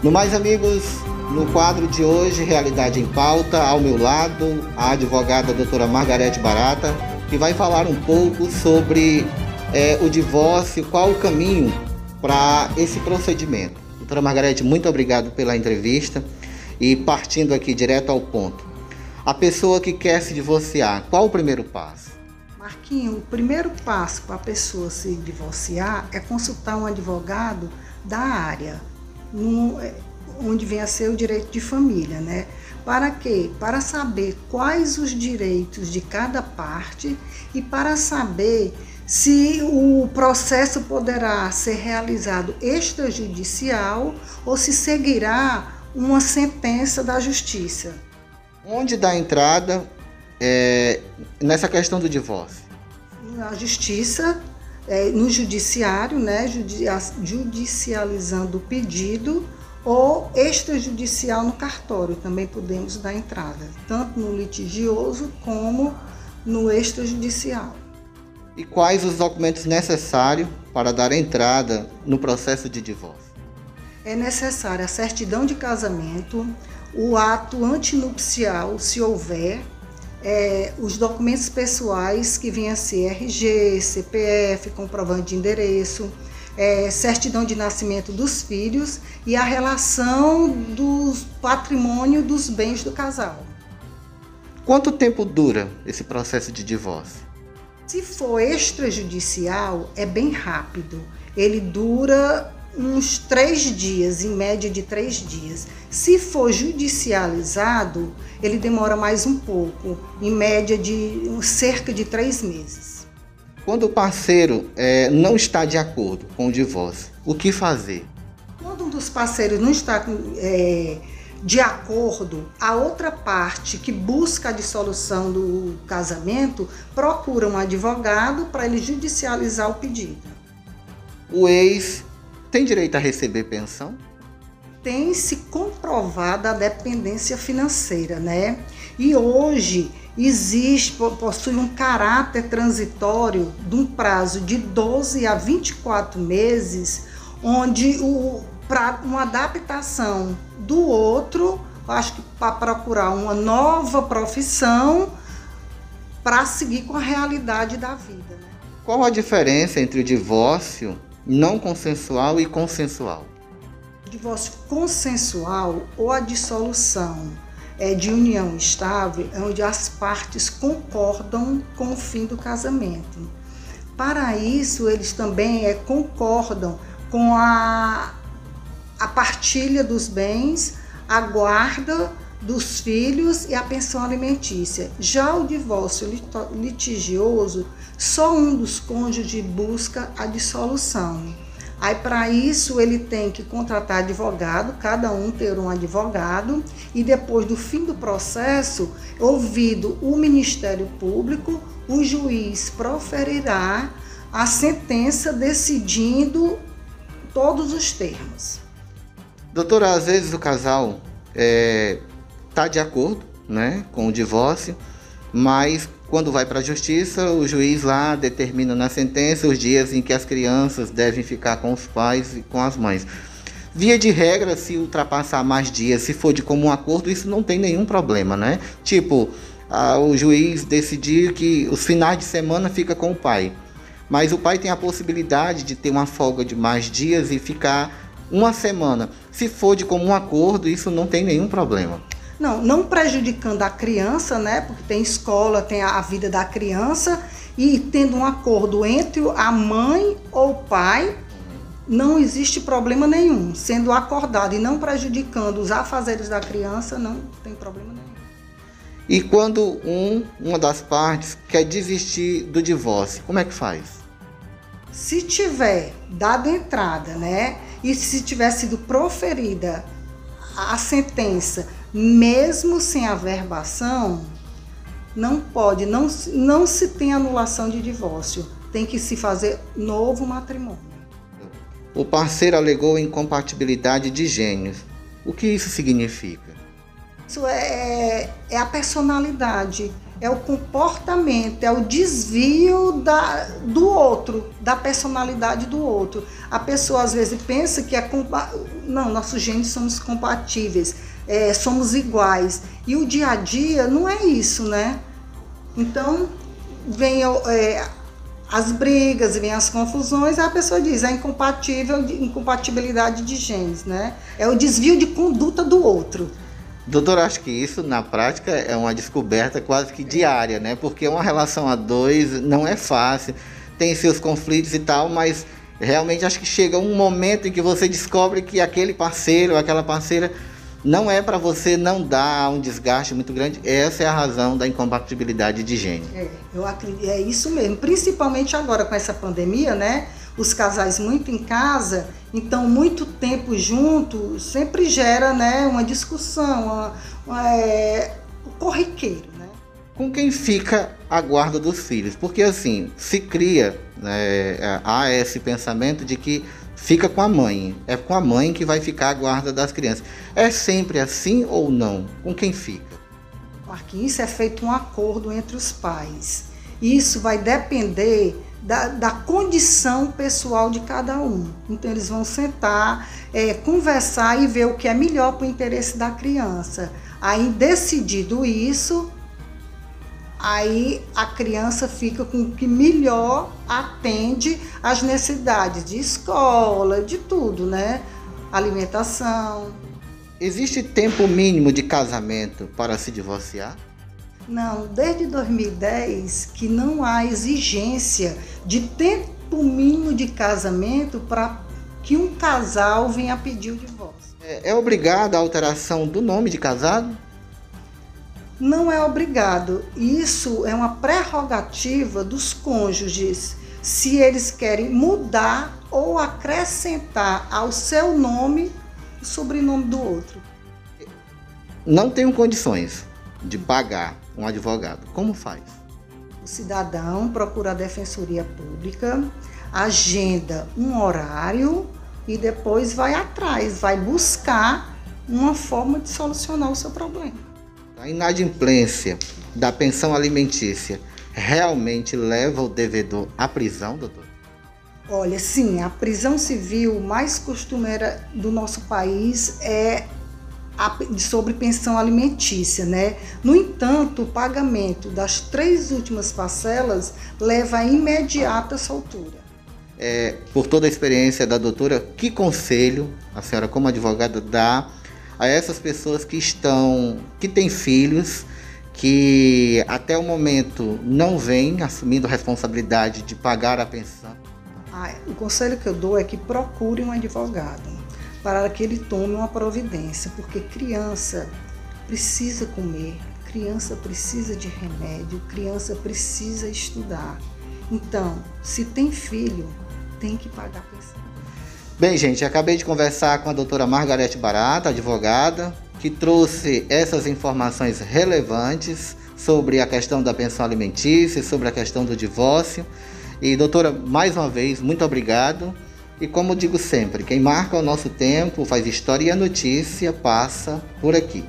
No mais, amigos, no quadro de hoje, Realidade em Pauta, ao meu lado, a advogada doutora Margarete Barata, que vai falar um pouco sobre o divórcio, qual o caminho para esse procedimento. Doutora Margarete, muito obrigado pela entrevista e partindo aqui direto ao ponto. A pessoa que quer se divorciar, qual o primeiro passo? Marquinho, o primeiro passo para a pessoa se divorciar é consultar um advogado da área, onde vem a ser o direito de família, né? Para quê? Para saber quais os direitos de cada parte e para saber se o processo poderá ser realizado extrajudicial ou se seguirá uma sentença da justiça. Onde dá entrada nessa questão do divórcio? Na justiça, no judiciário, né, judicializando o pedido, ou extrajudicial no cartório, também podemos dar entrada, tanto no litigioso como no extrajudicial. E quais os documentos necessários para dar entrada no processo de divórcio? É necessária a certidão de casamento, o ato antinupcial, se houver, os documentos pessoais que venham a ser RG, CPF, comprovante de endereço, certidão de nascimento dos filhos e a relação do patrimônio dos bens do casal. Quanto tempo dura esse processo de divórcio? Se for extrajudicial, é bem rápido. Ele dura uns 3 dias, em média de 3 dias. Se for judicializado, ele demora mais um pouco, em média de cerca de 3 meses. Quando o parceiro não está de acordo com o divórcio, o que fazer? Quando um dos parceiros não está de acordo, a outra parte que busca a dissolução do casamento procura um advogado para ele judicializar o pedido. O ex tem direito a receber pensão? Tem se comprovado a dependência financeira, né? E hoje possui um caráter transitório de um prazo de 12 a 24 meses, onde para uma adaptação do outro, acho que para procurar uma nova profissão para seguir com a realidade da vida, né? Qual a diferença entre o divórcio não consensual e consensual? O divórcio consensual ou a dissolução de união estável é onde as partes concordam com o fim do casamento. Para isso, eles também concordam com a partilha dos bens, a guarda dos filhos e a pensão alimentícia. Já o divórcio litigioso, só um dos cônjuges busca a dissolução. Aí, para isso, ele tem que contratar advogado, cada um ter um advogado, e depois do fim do processo, ouvido o Ministério Público, o juiz proferirá a sentença decidindo todos os termos. Doutora, às vezes o casal está de acordo, né, com o divórcio, mas quando vai para a justiça, o juiz lá determina na sentença os dias em que as crianças devem ficar com os pais e com as mães. Via de regra, se ultrapassar mais dias, se for de comum acordo, isso não tem nenhum problema, né? Tipo, o juiz decidir que os finais de semana fica com o pai, mas o pai tem a possibilidade de ter uma folga de mais dias e ficar uma semana. Se for de comum acordo, isso não tem nenhum problema. Não prejudicando a criança, né? Porque tem escola, tem a vida da criança, e tendo um acordo entre a mãe ou o pai, não existe problema nenhum. Sendo acordado e não prejudicando os afazeres da criança, não tem problema nenhum. E quando uma das partes quer desistir do divórcio, como é que faz? Se tiver dado entrada, né? E se tiver sido proferida a sentença, mesmo sem averbação, não se tem anulação de divórcio. Tem que se fazer novo matrimônio. O parceiro alegou incompatibilidade de gênios. O que isso significa? Isso é a personalidade. é o comportamento, é o desvio do outro, da personalidade do outro. A pessoa às vezes pensa que não, nossos genes somos compatíveis, somos iguais. E o dia a dia não é isso, né? Então, vem as brigas, vem as confusões, a pessoa diz, é incompatibilidade de genes, né? É o desvio de conduta do outro. Doutor, acho que isso na prática é uma descoberta quase que diária, né? Porque uma relação a dois não é fácil, tem seus conflitos e tal, mas realmente acho que chega um momento em que você descobre que aquele parceiro, aquela parceira não é para você, não dá um desgaste muito grande. Essa é a razão da incompatibilidade de gene. Eu acredito, é isso mesmo, principalmente agora com essa pandemia, né? Os casais muito em casa, então muito tempo junto sempre gera, né, uma discussão, corriqueiro, né? Com quem fica a guarda dos filhos? Porque assim, se cria, né, há esse pensamento de que fica com a mãe, é com a mãe que vai ficar a guarda das crianças. É sempre assim ou não? Com quem fica? Marquinhos, isso é feito um acordo entre os pais. Isso vai depender da condição pessoal de cada um. Então eles vão sentar, conversar e ver o que é melhor para o interesse da criança. Aí, decidido isso, aí a criança fica com o que melhor atende às necessidades de escola, de tudo, né? Alimentação. Existe tempo mínimo de casamento para se divorciar? Não, desde 2010 que não há exigência de tempo mínimo de casamento para que um casal venha pedir o divórcio. É obrigado a alteração do nome de casado? Não é obrigado. Isso é uma prerrogativa dos cônjuges, se eles querem mudar ou acrescentar ao seu nome o sobrenome do outro. Não tenho condições de pagar um advogado. Como faz? O cidadão procura a Defensoria Pública, agenda um horário e depois vai atrás, vai buscar uma forma de solucionar o seu problema. A inadimplência da pensão alimentícia realmente leva o devedor à prisão, doutor? Olha, sim, a prisão civil mais costumeira do nosso país é sobre pensão alimentícia, né? No entanto, o pagamento das 3 últimas parcelas leva à imediata soltura. Por toda a experiência da doutora, que conselho a senhora como advogada dá a essas pessoas que têm filhos, que até o momento não vêm assumindo a responsabilidade de pagar a pensão? O conselho que eu dou é que procure um advogado para que ele tome uma providência, porque criança precisa comer, criança precisa de remédio, criança precisa estudar. Então, se tem filho, tem que pagar a pensão. Bem, gente, acabei de conversar com a doutora Margarete Barata, advogada, que trouxe essas informações relevantes sobre a questão da pensão alimentícia, sobre a questão do divórcio. E, doutora, mais uma vez, muito obrigado. E como digo sempre, quem marca o nosso tempo, faz história e a notícia passa por aqui.